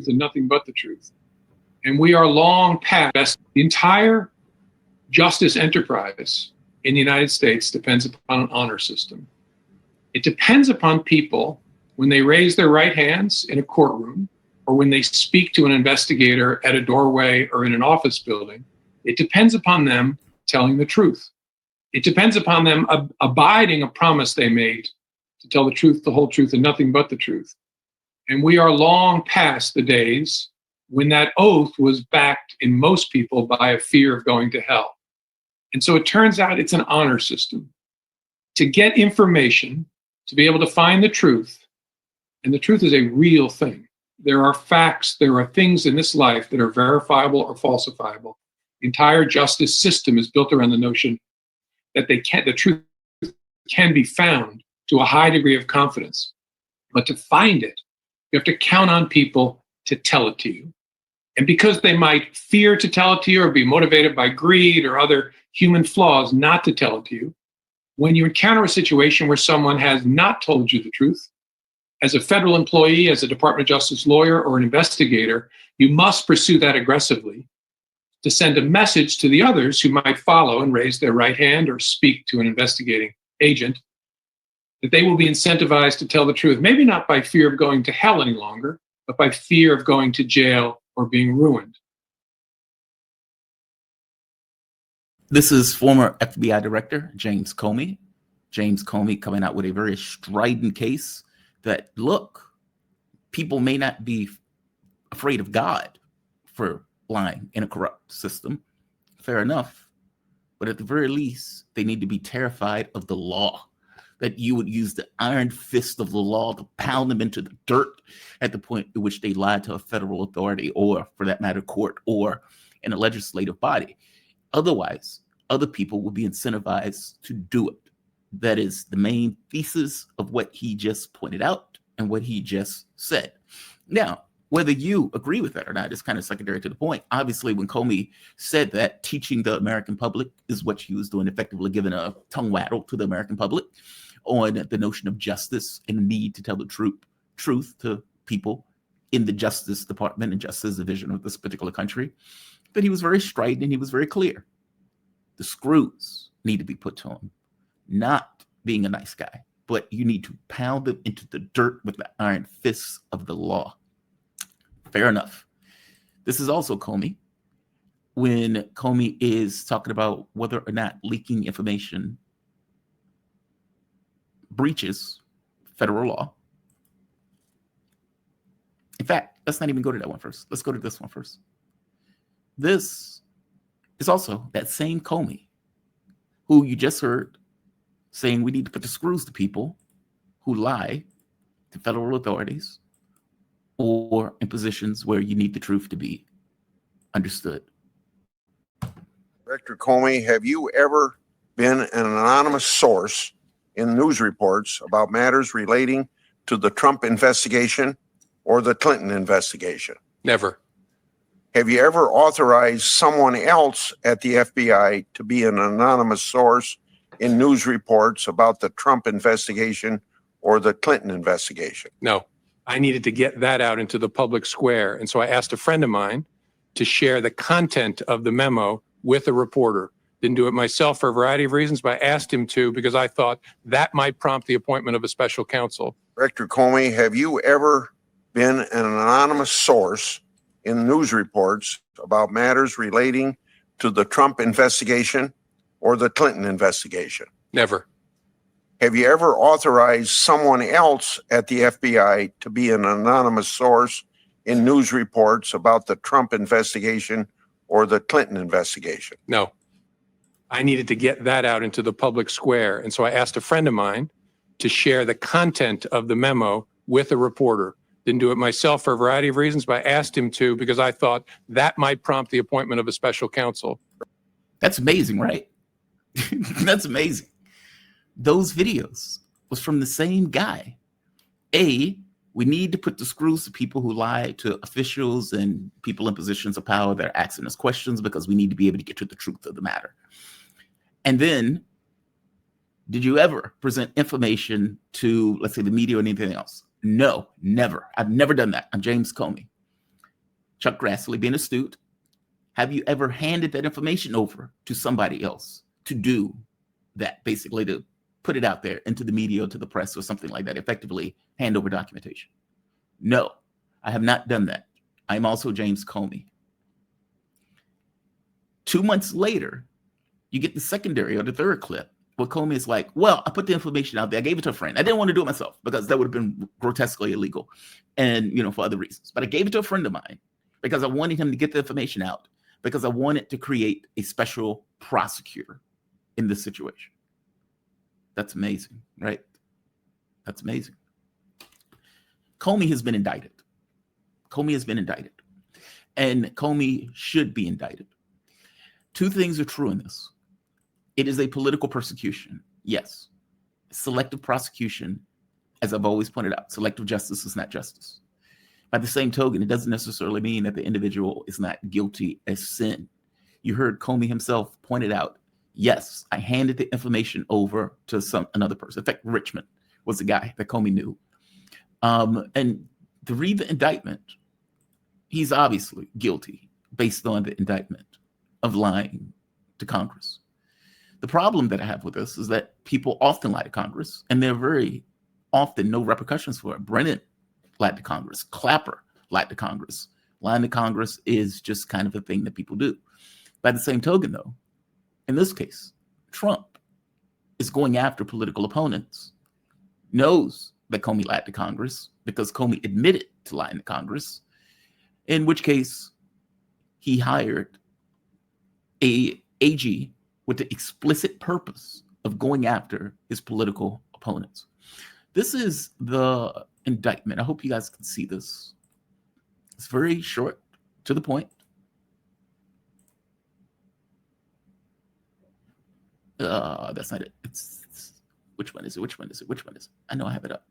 truth and nothing but the truth. And we are long past the entire justice enterprise in the United States depends upon an honor system. It depends upon people when they raise their right hands in a courtroom or when they speak to an investigator at a doorway or in an office building. It depends upon them telling the truth. It depends upon them abiding a promise they made to tell the truth, the whole truth, and nothing but the truth. And we are long past the days when that oath was backed in most people by a fear of going to hell. And so it turns out it's an honor system. To get information, to be able to find the truth, and the truth is a real thing. There are facts, there are things in this life that are verifiable or falsifiable. The entire justice system is built around the notion that the truth can be found to a high degree of confidence. But to find it, you have to count on people to tell it to you. And because they might fear to tell it to you or be motivated by greed or other human flaws not to tell it to you, when you encounter a situation where someone has not told you the truth, as a federal employee, as a Department of Justice lawyer, or an investigator, you must pursue that aggressively to send a message to the others who might follow and raise their right hand or speak to an investigating agent that they will be incentivized to tell the truth, maybe not by fear of going to hell any longer, but by fear of going to jail or being ruined. This is former FBI Director James Comey. James Comey coming out with a very strident case that, look, people may not be afraid of God for lying in a corrupt system. Fair enough. But at the very least, they need to be terrified of the law, that you would use the iron fist of the law to pound them into the dirt at the point at which they lie to a federal authority or, for that matter, court or in a legislative body. Otherwise, other people will be incentivized to do it. That is the main thesis of what he just pointed out and what he just said. Now, whether you agree with that or not is kind of secondary to the point. Obviously, when Comey said that, teaching the American public is what he was doing, effectively giving a tongue rattle to the American public on the notion of justice and the need to tell the truth to people in the Justice Department and Justice Division of this particular country. But he was very strident and he was very clear. The screws need to be put to him. Not being a nice guy, but you need to pound them into the dirt with the iron fists of the law. Fair enough. This is also Comey. When Comey is talking about whether or not leaking information breaches federal law. In fact, let's not even go to that one first. Let's go to this one first. This is also that same Comey who you just heard saying we need to put the screws to people who lie to federal authorities or in positions where you need the truth to be understood. Director Comey, have you ever been an anonymous source in news reports about matters relating to the Trump investigation or the Clinton investigation? Never. Have you ever authorized someone else at the FBI to be an anonymous source in news reports about the Trump investigation or the Clinton investigation? No. I needed to get that out into the public square. And so I asked a friend of mine to share the content of the memo with a reporter. Didn't do it myself for a variety of reasons, but I asked him to because I thought that might prompt the appointment of a special counsel. Director Comey, have you ever been an anonymous source in news reports about matters relating to the Trump investigation or the Clinton investigation? Never. Have you ever authorized someone else at the FBI to be an anonymous source in news reports about the Trump investigation or the Clinton investigation? No. I needed to get that out into the public square. And so I asked a friend of mine to share the content of the memo with a reporter. Didn't do it myself for a variety of reasons, but I asked him to because I thought that might prompt the appointment of a special counsel. That's amazing, right? That's amazing. Those videos was from the same guy. We need to put the screws to people who lie to officials and people in positions of power that are asking us questions because we need to be able to get to the truth of the matter. And then, did you ever present information to, let's say, the media or anything else? No, never. I've never done that. I'm James Comey. Chuck Grassley, being astute, have you ever handed that information over to somebody else to do that, basically to put it out there into the media or to the press or something like that, effectively hand over documentation? No, I have not done that. I'm also James Comey. 2 months later, you get the secondary or the third clip where Comey is like, well, I put the information out there. I gave it to a friend. I didn't want to do it myself because that would have been grotesquely illegal and, for other reasons. But I gave it to a friend of mine because I wanted him to get the information out, because I wanted to create a special prosecutor in this situation. That's amazing, right? That's amazing. Comey has been indicted. Comey has been indicted. And Comey should be indicted. Two things are true in this. It is a political persecution, yes. Selective prosecution, as I've always pointed out, selective justice is not justice. By the same token, it doesn't necessarily mean that the individual is not guilty as sin. You heard Comey himself pointed out, yes, I handed the information over to another person. In fact, Richmond was the guy that Comey knew. And to read the indictment, he's obviously guilty based on the indictment of lying to Congress. The problem that I have with this is that people often lie to Congress, and there are very often no repercussions for it. Brennan lied to Congress. Clapper lied to Congress. Lying to Congress is just kind of a thing that people do. By the same token, though, in this case, Trump is going after political opponents, knows that Comey lied to Congress because Comey admitted to lying to Congress, in which case he hired a AG with the explicit purpose of going after his political opponents. This is the indictment. I hope you guys can see this. It's very short, to the point. That's not it. Which one is it? Which one is it? Which one is it? I know I have it up.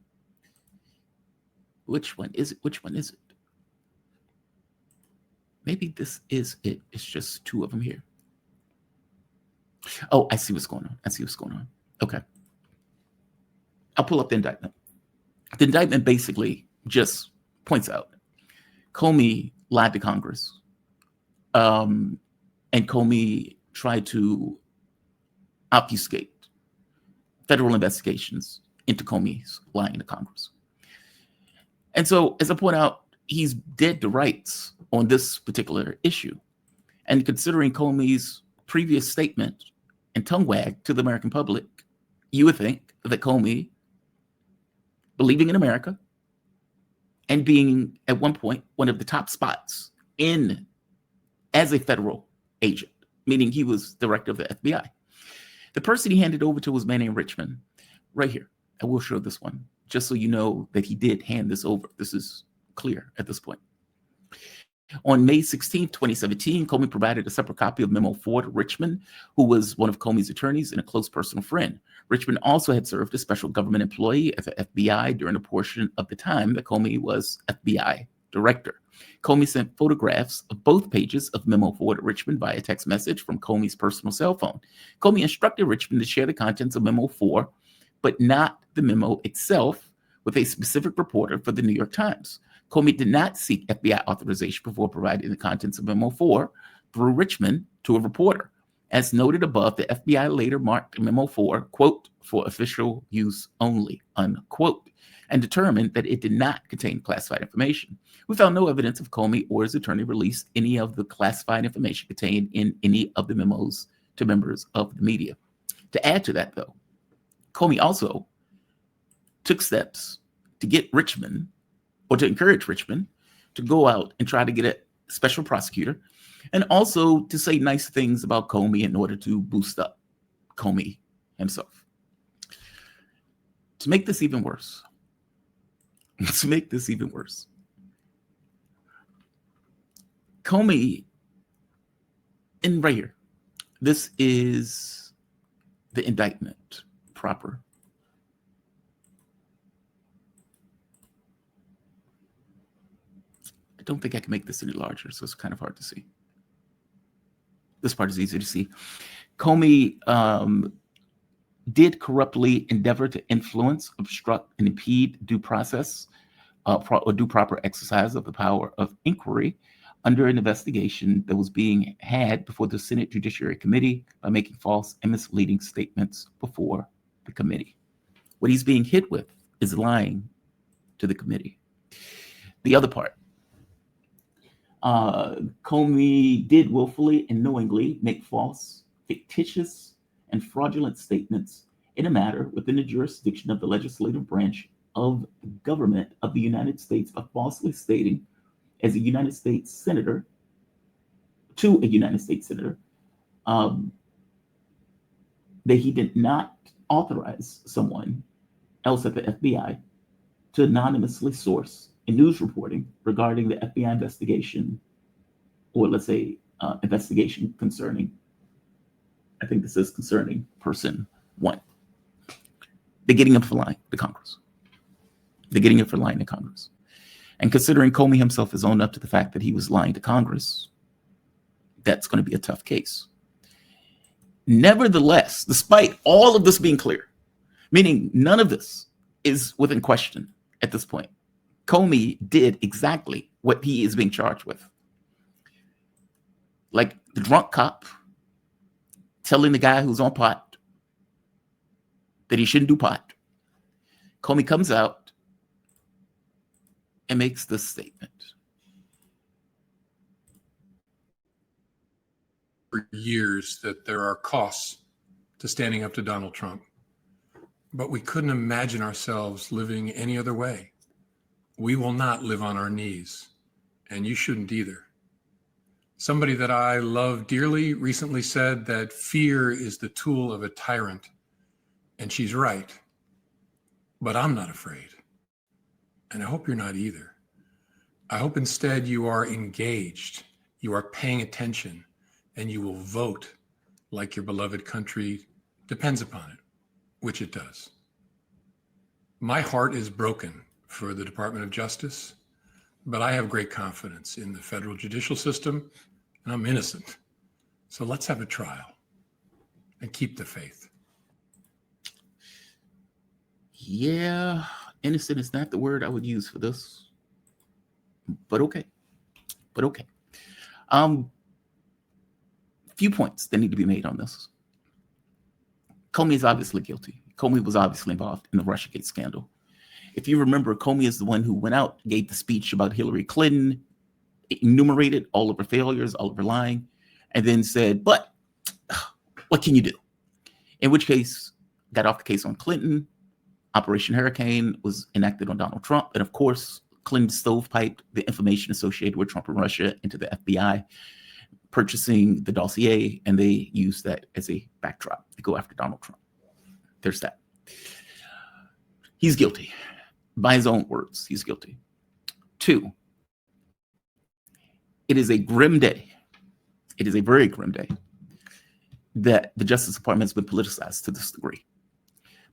Which one is it? Which one is it? Maybe this is it. It's just two of them here. Oh, I see what's going on. I see what's going on. Okay. I'll pull up the indictment. The indictment basically just points out Comey lied to Congress. And Comey tried to obfuscate federal investigations into Comey's lying to Congress. And so, as I point out, he's dead to rights on this particular issue. And considering Comey's previous statement and tongue wag to the American public, you would think that Comey, believing in America and being at one point one of the top spots as a federal agent, meaning he was director of the FBI. The person he handed over to was a man named Richmond, right here. I will show this one, just so you know that he did hand this over. This is clear at this point. On May 16, 2017, Comey provided a separate copy of Memo 4 to Richmond, who was one of Comey's attorneys and a close personal friend. Richmond also had served as special government employee at the FBI during a portion of the time that Comey was FBI director. Comey sent photographs of both pages of Memo 4 to Richmond via text message from Comey's personal cell phone. Comey instructed Richmond to share the contents of Memo 4, but not the memo itself, with a specific reporter for the New York Times. Comey did not seek FBI authorization before providing the contents of Memo 4 through Richmond to a reporter. As noted above, the FBI later marked Memo 4, quote, for official use only, unquote, and determined that it did not contain classified information. We found no evidence of Comey or his attorney released any of the classified information contained in any of the memos to members of the media. To add to that, though, Comey also took steps to get Richmond, or to encourage Richmond, to go out and try to get a special prosecutor, and also to say nice things about Comey in order to boost up Comey himself. To make this even worse, Comey, and right here, this is the indictment proper. I don't think I can make this any larger, so it's kind of hard to see. This part is easy to see. Comey did corruptly endeavor to influence, obstruct, and impede due process or due proper exercise of the power of inquiry under an investigation that was being had before the Senate Judiciary Committee by making false and misleading statements before the committee. What he's being hit with is lying to the committee. The other part, Comey did willfully and knowingly make false, fictitious, and fraudulent statements in a matter within the jurisdiction of the legislative branch of the government of the United States by falsely stating as a United States senator to a United States senator that he did not authorize someone else at the FBI to anonymously source a news reporting regarding the FBI investigation, or let's say investigation concerning, I think this is concerning person one. They're getting him for lying to Congress. They're getting him for lying to Congress. And considering Comey himself has owned up to the fact that he was lying to Congress, that's going to be a tough case. Nevertheless, despite all of this being clear, meaning none of this is within question at this point, Comey did exactly what he is being charged with. Like the drunk cop telling the guy who's on pot that he shouldn't do pot, Comey comes out and makes this statement. For years that there are costs to standing up to Donald Trump, but we couldn't imagine ourselves living any other way. We will not live on our knees, and you shouldn't either. Somebody that I love dearly recently said that fear is the tool of a tyrant, and she's right. But I'm not afraid, and I hope you're not either. I hope instead you are engaged, you are paying attention, and you will vote like your beloved country depends upon it, which it does. My heart is broken for the Department of Justice, but I have great confidence in the federal judicial system, and I'm innocent. So let's have a trial and keep the faith. Yeah, innocent is not the word I would use for this, but okay. Few points that need to be made on this. Comey is obviously guilty. Comey was obviously involved in the Russiagate scandal. If you remember, Comey is the one who went out, gave the speech about Hillary Clinton, enumerated all of her failures, all of her lying, and then said, but what can you do? In which case, got off the case on Clinton. Operation Hurricane was enacted on Donald Trump. And of course, Clinton stovepiped the information associated with Trump and Russia into the FBI, purchasing the dossier, and they used that as a backdrop to go after Donald Trump. There's that. He's guilty. By his own words, he's guilty. 2, it is a grim day. It is a very grim day that the Justice Department has been politicized to this degree.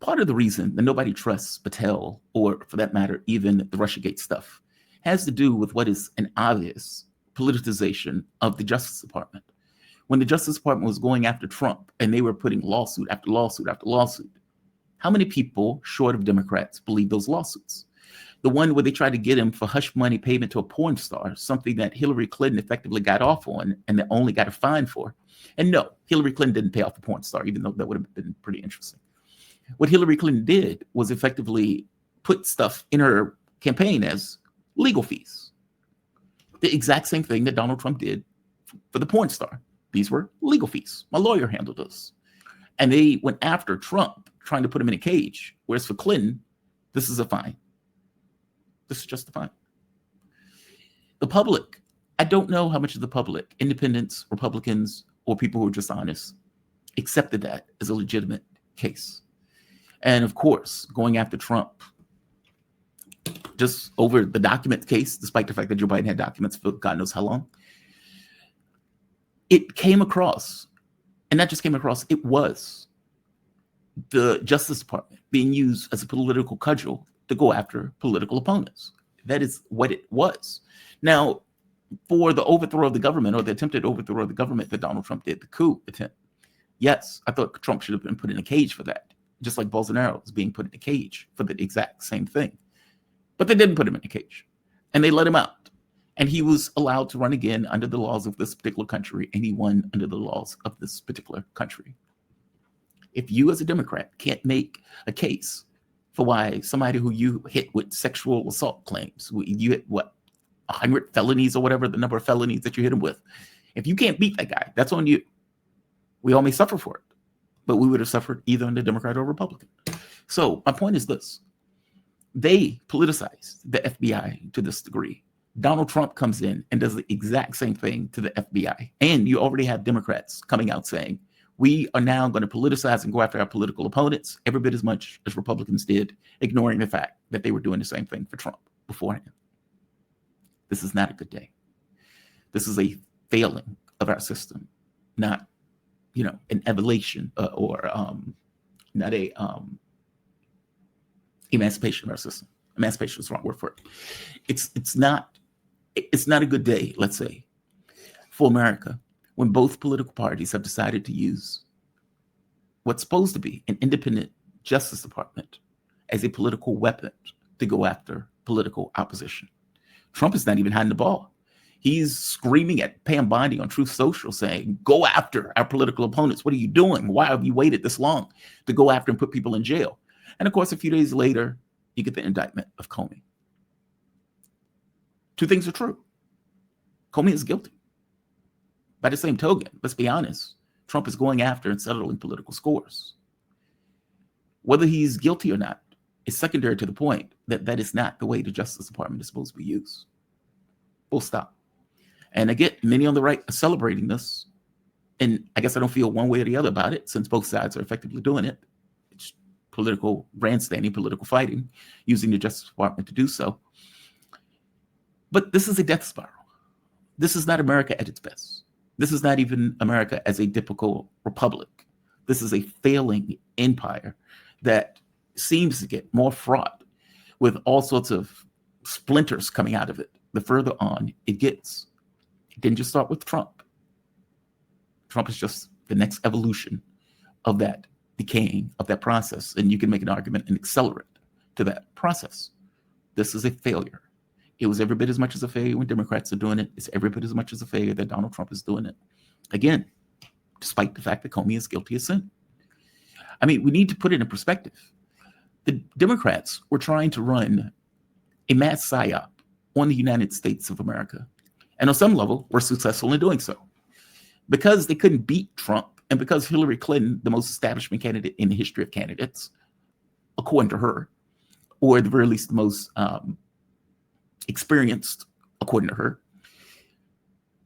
Part of the reason that nobody trusts Patel, or for that matter, even the Russiagate stuff, has to do with what is an obvious politicization of the Justice Department. When the Justice Department was going after Trump and they were putting lawsuit after lawsuit after lawsuit, how many people, short of Democrats, believe those lawsuits? The one where they tried to get him for hush money payment to a porn star, something that Hillary Clinton effectively got off on and that only got a fine for. And no, Hillary Clinton didn't pay off the porn star, even though that would have been pretty interesting. What Hillary Clinton did was effectively put stuff in her campaign as legal fees. The exact same thing that Donald Trump did for the porn star. These were legal fees. My lawyer handled this. And they went after Trump, trying to put him in a cage. Whereas for Clinton, this is a fine. This is just a fine. The public, I don't know how much of the public, independents, Republicans, or people who are just honest, accepted that as a legitimate case. And of course, going after Trump, just over the document case, despite the fact that Joe Biden had documents for God knows how long, it came across, and not just came across, it was the Justice Department being used as a political cudgel to go after political opponents. That is what it was. Now, for the overthrow of the government, or the attempted overthrow of the government that Donald Trump did, the coup attempt, yes, I thought Trump should have been put in a cage for that, just like Bolsonaro was being put in a cage for the exact same thing. But they didn't put him in a cage, and they let him out. And he was allowed to run again under the laws of this particular country, and he won under the laws of this particular country. If you as a Democrat can't make a case for why somebody who you hit with sexual assault claims, you hit what, 100 felonies or whatever the number of felonies that you hit him with, if you can't beat that guy, that's on you. We all may suffer for it, but we would have suffered either under Democrat or Republican. So my point is this. They politicized the FBI to this degree. Donald Trump comes in and does the exact same thing to the FBI. And you already have Democrats coming out saying, we are now going to politicize and go after our political opponents every bit as much as Republicans did, ignoring the fact that they were doing the same thing for Trump beforehand. This is not a good day. This is a failing of our system, not, an evolution or not a emancipation of our system. Emancipation is the wrong word for it. It's not a good day, let's say, for America when both political parties have decided to use what's supposed to be an independent Justice Department as a political weapon to go after political opposition. Trump is not even hiding the ball. He's screaming at Pam Bondi on Truth Social saying, go after our political opponents. What are you doing? Why have you waited this long to go after and put people in jail? And of course, a few days later, you get the indictment of Comey. Two things are true. Comey is guilty. By the same token, let's be honest, Trump is going after and settling political scores. Whether he's guilty or not is secondary to the point that that is not the way the Justice Department is supposed to be used. Full stop. And again, many on the right are celebrating this. And I guess I don't feel one way or the other about it, since both sides are effectively doing it. It's political grandstanding, political fighting, using the Justice Department to do so. But this is a death spiral. This is not America at its best. This is not even America as a typical republic. This is a failing empire that seems to get more fraught with all sorts of splinters coming out of it. The further on it gets. It didn't just start with Trump. Trump is just the next evolution of that decaying, of that process. And you can make an argument and accelerate to that process. This is a failure. It was every bit as much as a failure when Democrats are doing it. It's every bit as much as a failure that Donald Trump is doing it. Again, despite the fact that Comey is guilty of sin. I mean, we need to put it in perspective. The Democrats were trying to run a mass psyop on the United States of America. And on some level, were successful in doing so. Because they couldn't beat Trump, and because Hillary Clinton, the most establishment candidate in the history of candidates, according to her, or at the very least the most experienced, according to her,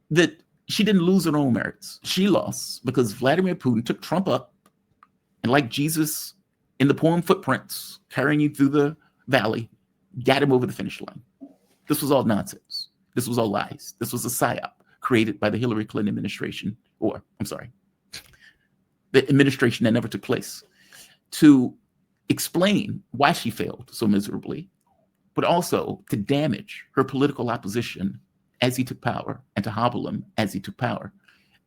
that she didn't lose her own merits. She lost because Vladimir Putin took Trump up, and like Jesus in the poem Footprints, carrying you through the valley, got him over the finish line. This was all nonsense. This was all lies. This was a psyop created by the Hillary Clinton administration, or I'm sorry, the administration that never took place, to explain why she failed so miserably, but also to damage her political opposition as he took power and to hobble him as he took power.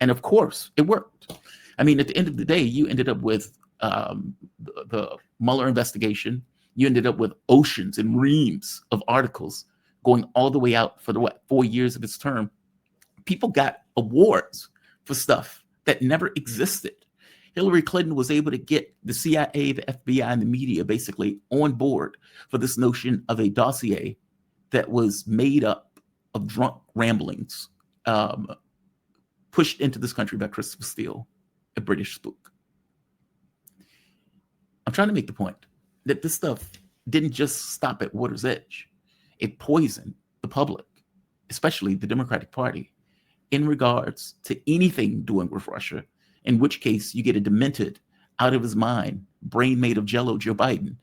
And of course, it worked. I mean, at the end of the day, you ended up with the Mueller investigation. You ended up with oceans and reams of articles going all the way out for the 4 years of his term. People got awards for stuff that never existed. Hillary Clinton was able to get the CIA, the FBI, and the media basically on board for this notion of a dossier that was made up of drunk ramblings pushed into this country by Christopher Steele, a British spook. I'm trying to make the point that this stuff didn't just stop at water's edge. It poisoned the public, especially the Democratic Party, in regards to anything doing with Russia, in which case you get a demented, out of his mind, brain made of jello Joe Biden,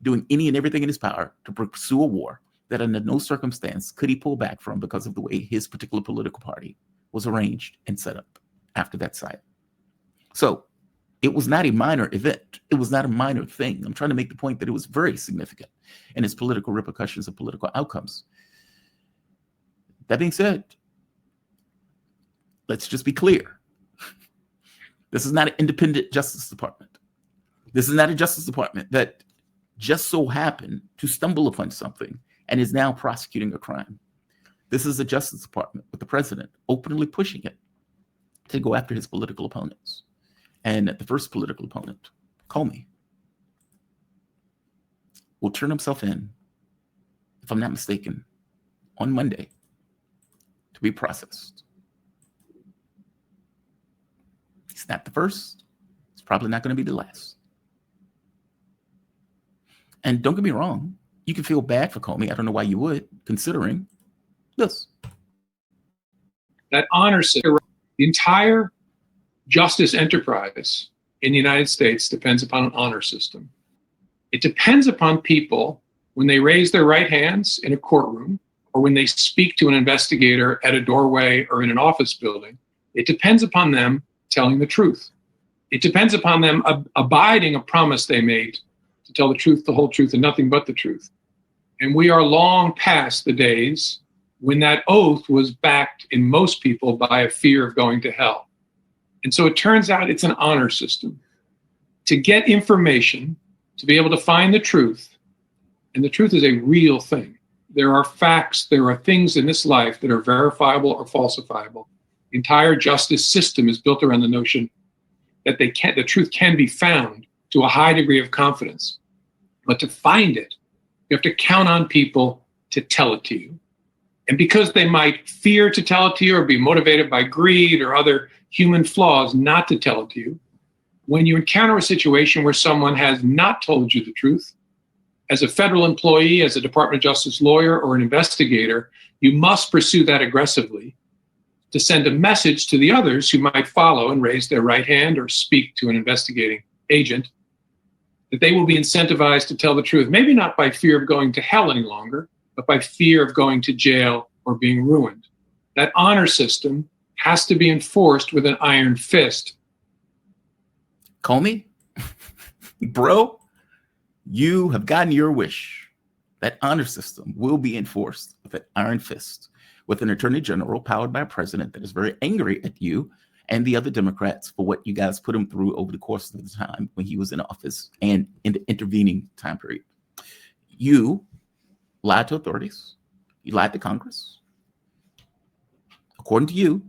doing any and everything in his power to pursue a war that under no circumstance could he pull back from because of the way his particular political party was arranged and set up after that site. So it was not a minor event. It was not a minor thing. I'm trying to make the point that it was very significant in its political repercussions and political outcomes. That being said, let's just be clear. This is not an independent Justice Department. This is not a Justice Department that just so happened to stumble upon something and is now prosecuting a crime. This is the Justice Department with the president openly pushing it to go after his political opponents. And the first political opponent, Comey, will turn himself in, if I'm not mistaken, on Monday to be processed. It's not the first. It's probably not going to be the last. And don't get me wrong, you can feel bad for Comey. I don't know why you would, considering this. That honor system, the entire justice enterprise in the United States depends upon an honor system. It depends upon people when they raise their right hands in a courtroom or when they speak to an investigator at a doorway or in an office building. It depends upon them telling the truth. It depends upon them abiding a promise they made to tell the truth, the whole truth, and nothing but the truth. And we are long past the days when that oath was backed in most people by a fear of going to hell. And so it turns out it's an honor system. To get information, to be able to find the truth, and the truth is a real thing. There are facts, there are things in this life that are verifiable or falsifiable. The entire justice system is built around the notion that the truth can be found to a high degree of confidence. But to find it, you have to count on people to tell it to you. And because they might fear to tell it to you or be motivated by greed or other human flaws not to tell it to you, when you encounter a situation where someone has not told you the truth, as a federal employee, as a Department of Justice lawyer, or an investigator, you must pursue that aggressively to send a message to the others who might follow and raise their right hand or speak to an investigating agent, that they will be incentivized to tell the truth, maybe not by fear of going to hell any longer, but by fear of going to jail or being ruined. That honor system has to be enforced with an iron fist. Comey, bro, you have gotten your wish. That honor system will be enforced with an iron fist, with an attorney general powered by a president that is very angry at you and the other Democrats for what you guys put him through over the course of the time when he was in office and in the intervening time period. You lied to authorities. You lied to Congress. According to you,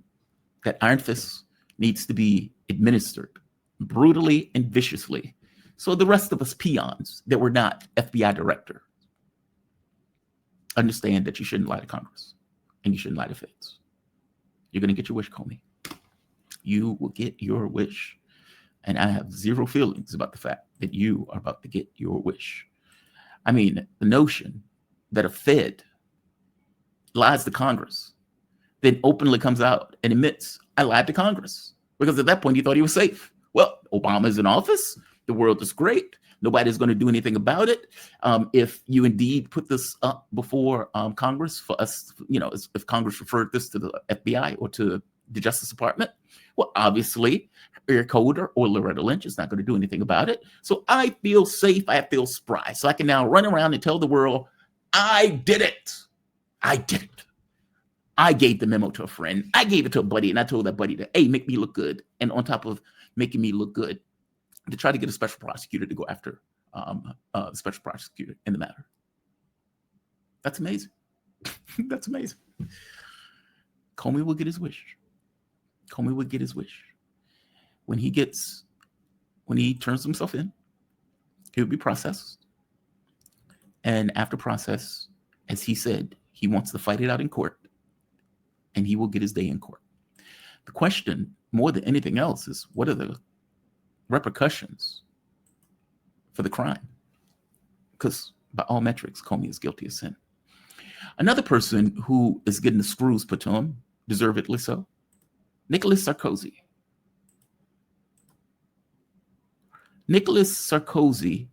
that iron fist needs to be administered brutally and viciously. So the rest of us peons that were not FBI director understand that you shouldn't lie to Congress and you shouldn't lie to feds. You're going to get your wish, Comey. You will get your wish. And I have zero feelings about the fact that you are about to get your wish. I mean, the notion that a Fed lies to Congress, then openly comes out and admits, I lied to Congress. Because at that point, he thought he was safe. Well, Obama's in office. The world is great. Nobody's going to do anything about it. If you indeed put this up before Congress for us, if Congress referred this to the FBI or to the Justice Department, well, obviously, Eric Holder or Loretta Lynch is not going to do anything about it. So I feel safe. I feel spry. So I can now run around and tell the world, I did it. I did it. I gave the memo to a friend. I gave it to a buddy, and I told that buddy to, hey, make me look good. And on top of making me look good, to try to get a special prosecutor to go after the special prosecutor in the matter. That's amazing. That's amazing. Comey will get his wish. Comey will get his wish. When he turns himself in, he'll be processed. And after process, as he said, he wants to fight it out in court, and he will get his day in court. The question, more than anything else, is what are the repercussions for the crime? Because by all metrics, Comey is guilty of sin. Another person who is getting the screws put to him, deservedly so, Nicolas Sarkozy. Nicolas Sarkozy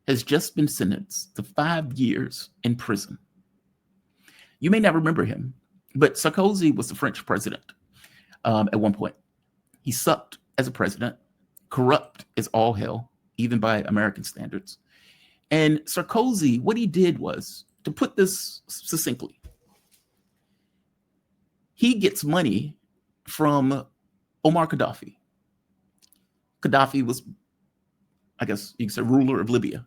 has just been sentenced to 5 years in prison. You may not remember him, but Sarkozy was the French president at one point. He sucked as a president, corrupt as all hell, even by American standards. And Sarkozy, what he did was, to put this succinctly, he gets money from Omar Gaddafi. Gaddafi was, I guess you could say, ruler of Libya.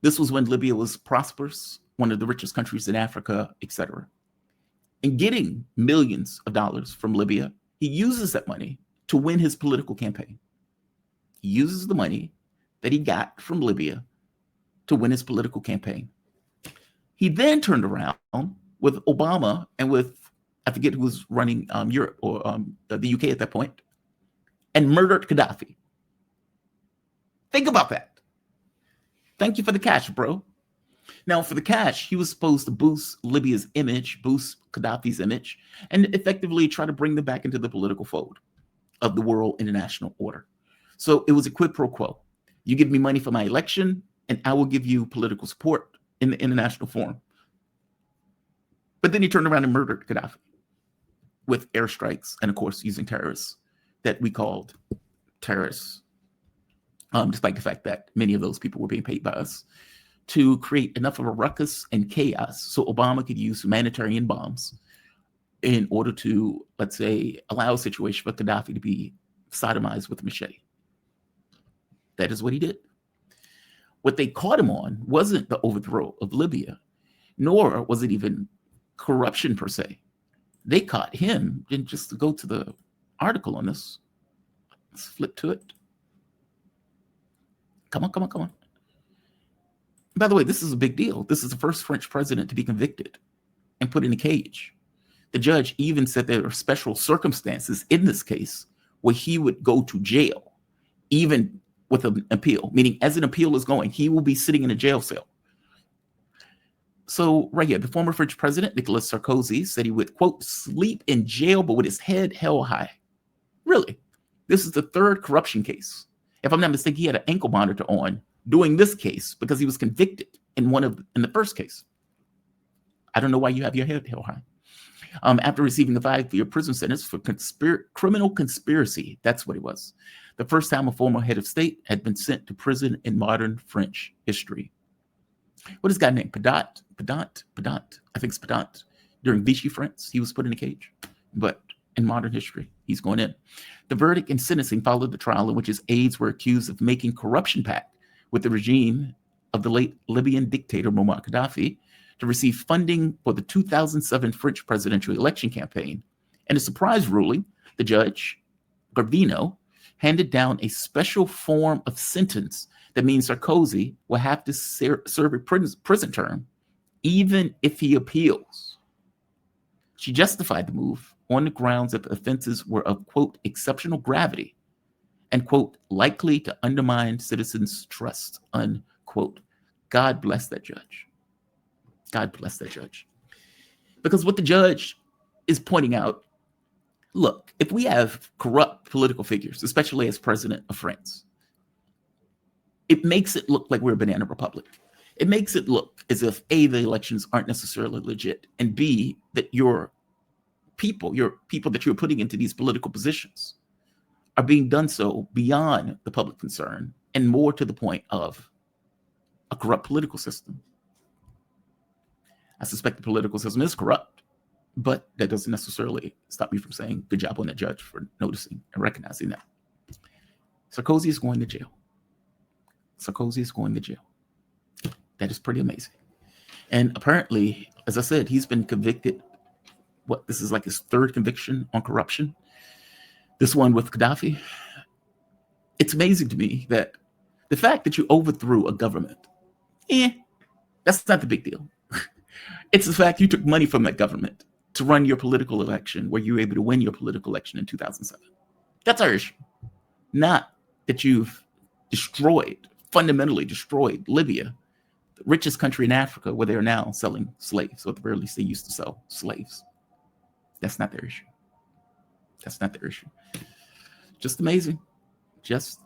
This was when Libya was prosperous, one of the richest countries in Africa, etc. and getting millions of dollars from Libya, he uses that money to win his political campaign. He uses the money that he got from Libya to win his political campaign. He then turned around with Obama and with, I forget who was running Europe or the UK at that point, and murdered Gaddafi. Think about that. Thank you for the cash, bro. Now, for the cash, he was supposed to boost Libya's image, boost Gaddafi's image, and effectively try to bring them back into the political fold of the world international order. So it was a quid pro quo. You give me money for my election, and I will give you political support in the international forum. But then he turned around and murdered Gaddafi with airstrikes and, of course, using terrorists that we called terrorists, despite the fact that many of those people were being paid by us, to create enough of a ruckus and chaos so Obama could use humanitarian bombs in order to, let's say, allow a situation for Gaddafi to be sodomized with a machete. That is what he did. What they caught him on wasn't the overthrow of Libya, nor was it even corruption per se. They caught him, and just to go to the article on this, let's flip to it. Come on. By the way, this is a big deal. This is the first French president to be convicted and put in a cage. The judge even said there are special circumstances in this case where he would go to jail, even with an appeal, meaning as an appeal is going, he will be sitting in a jail cell. So right here, the former French president, Nicolas Sarkozy, said he would, quote, sleep in jail, but with his head held high. Really? This is the third corruption case. If I'm not mistaken, he had an ankle monitor on doing this case because he was convicted in the first case. I don't know why you have your head held high. After receiving a 5-year prison sentence for criminal conspiracy, that's what it was. The first time a former head of state had been sent to prison in modern French history. What is this guy named Pedant? I think it's Pedant. During Vichy France, he was put in a cage. But in modern history, he's going in. The verdict and sentencing followed the trial in which his aides were accused of making corruption pact with the regime of the late Libyan dictator Muammar Gaddafi to receive funding for the 2007 French presidential election campaign. In a surprise ruling, the judge, Gravino, handed down a special form of sentence that means Sarkozy will have to serve a prison term even if he appeals. She justified the move on the grounds that the offenses were of, quote, exceptional gravity and, quote, likely to undermine citizens' trust, unquote. God bless that judge. God bless that judge. Because what the judge is pointing out, look, if we have corrupt political figures, especially as president of France, it makes it look like we're a banana republic. It makes it look as if A, the elections aren't necessarily legit, and B, that your people that you're putting into these political positions are being done so beyond the public concern and more to the point of a corrupt political system. I suspect the political system is corrupt, but that doesn't necessarily stop me from saying good job on the judge for noticing and recognizing that. Sarkozy is going to jail. Sarkozy is going to jail. That is pretty amazing. And apparently, as I said, he's been convicted. This is like his third conviction on corruption. This one with Gaddafi. It's amazing to me that the fact that you overthrew a government, that's not the big deal. It's the fact you took money from that government to run your political election where you were able to win your political election in 2007. That's our issue. Not that you've fundamentally destroyed Libya, the richest country in Africa, where they are now selling slaves, or at the very least they used to sell slaves. That's not their issue. That's not their issue. Just amazing. Just